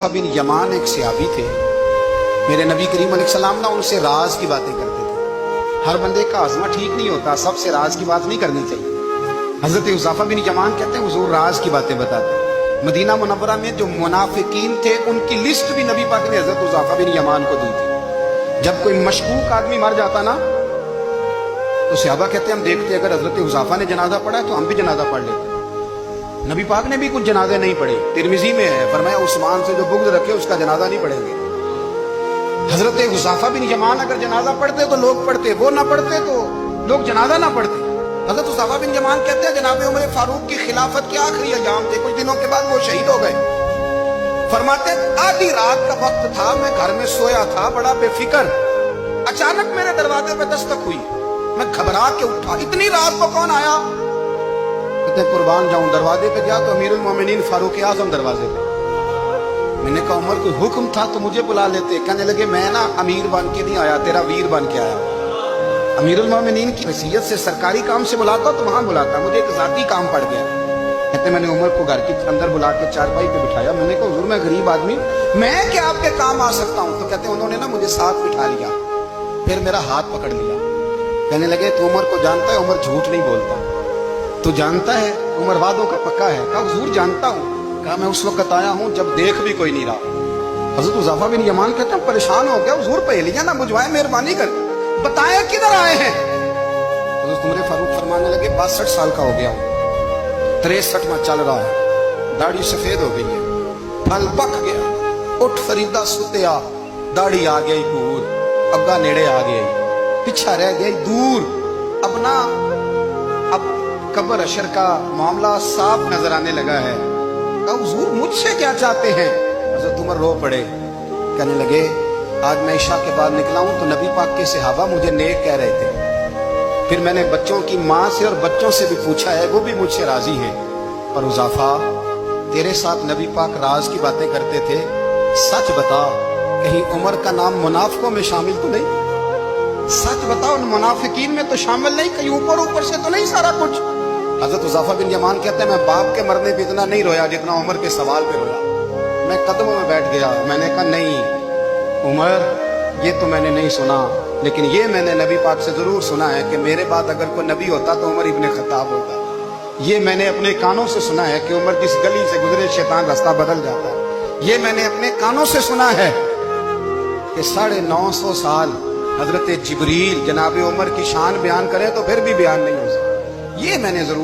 बिन यमान एक सहाबी थे। मेरे नबी करीम अलैहिस्सलाम ना उनसे राज की बातें करते थे। हर बंदे का आज़मा ठीक नहीं होता, सबसे राज की बात नहीं करनी चाहिए। हजरत हुज़ैफा बिन यमान कहते हैं हुजूर राज की बातें बताते। मदीना मुनव्वरा में जो मुनाफिकीन थे उनकी लिस्ट भी नबी पाक ने हजरत हुज़ैफा बिन यमान को दी थी। जब कोई मशकूक आदमी मर जाता ना तो सहाबा कहते हम देखते अगर हजरत हुज़ैफा ने जनाजा पढ़ा है तो हम भी जनाजा पढ़ लेते। नबी पाक ने भी कुछ जनाजे नहीं पढ़े। तिरमिजी में है फरमाया उस्मान से जो बुग़्ज़ रखे उसका जनाजा नहीं पढ़ेंगे। हजरत हुज़ैफा बिन यमान अगर जनाजा पढ़ते तो लोग पढ़ते, वो ना पढ़ते तो लोग जनाजा ना पढ़ते। हजरत हुज़ैफा बिन यमान कहते हैं जनाब उमर फारूक की खिलाफत के आखिरी अय्याम थे, कुछ दिनों के बाद वो शहीद हो गए। फरमाते आधी रात का वक्त था, मैं घर में सोया था बड़ा बेफिक्र, अचानक मेरे दरवाजे पे दस्तक हुई, मैं घबरा के उठा, इतनी रात को कौन आया? कहते कुर्बान जाऊं, दरवाजे पे गया तो अमीरुल मोमिनीन फारूक आजम दरवाजे पे। मैंने कहा उमर कोई हुक्म था तो मुझे बुला लेते। कहने लगे मैं ना अमीर बन के नहीं आया, तेरा वीर बन के आया। अमीरुल मोमिनीन की हैसियत से सरकारी काम से बुलाता तो वहां बुलाता, मुझे एक जाती काम पड़ गया। कहते मैंने उमर को घर के अंदर बुला के चारपाई पे बिठाया। मैंने कहा हुजूर मैं गरीब आदमी, मैं क्या आपके काम आ सकता हूँ? तो कहते उन्होंने ना मुझे साथ बिठा लिया, फिर मेरा हाथ पकड़ लिया। कहने लगे तू उमर को जानता है? उमर झूठ नहीं बोलता। तू जानता है? उमर वादों का पक्का है। कहा हुजूर जानता हूँ। कहा मैं उस वक्त आया हूँ जब देख भी कोई नहीं रहा। हजरत हुज़ैफा बिन यमान कहते हैं परेशान हो गया, हुजूर पहेलियां ना बुझवाए, मेहरबानी कर बताएं किधर आए हैं। हजरत उमर फारूक फरमाने लगे 62 साल का हो गया हूँ, 63 में चल रहा है, दाढ़ी सफेद हो गई है, फल पक गया, उठ फरीदा सुतिया, दाढ़ी आ गई दूर, अग्गा नेड़े आ गई, पीछा रह गई दूर। अब ना अब कब्र अशर का मामला साफ नजर आने लगा है। कहा हुजूर मुझसे क्या चाहते हैं? हजरत उमर रो पड़े। कहने लगे आज मैं इशा के बाद निकला हूं तो नबी पाक के सहाबा मुझे नेक कह रहे थे, फिर मैंने बच्चों की माँ से और बच्चों से भी पूछा है, वो भी मुझसे राजी हैं। और हुज़ैफा तेरे साथ नबी पाक राज की बातें करते थे, सच बता कहीं उमर का नाम मुनाफिकों में शामिल तो नहीं? सच बताओ उन मुनाफिकीन में तो शामिल नहीं, कहीं ऊपर ऊपर से तो नहीं सारा कुछ? हजरत हुज़ैफा बिन यमान कहते हैं मैं बाप के मरने पे इतना नहीं रोया जितना उमर के सवाल पे रोया। मैं कदमों में बैठ गया, मैंने कहा नहीं उमर ये तो मैंने नहीं सुना, लेकिन ये मैंने नबी पाक से जरूर सुना है कि मेरे बाद अगर कोई नबी होता तो उमर इब्ने खत्ताब होता। ये मैंने अपने कानों से सुना है कि उमर जिस गली से गुजरे शैतान रास्ता बदल जाता। ये मैंने अपने कानों से सुना है कि 950 साल हजरत जिब्रील जनाब उमर की शान बयान करें तो फिर भी बयान नहीं हो सकता। ये मैंने जरूर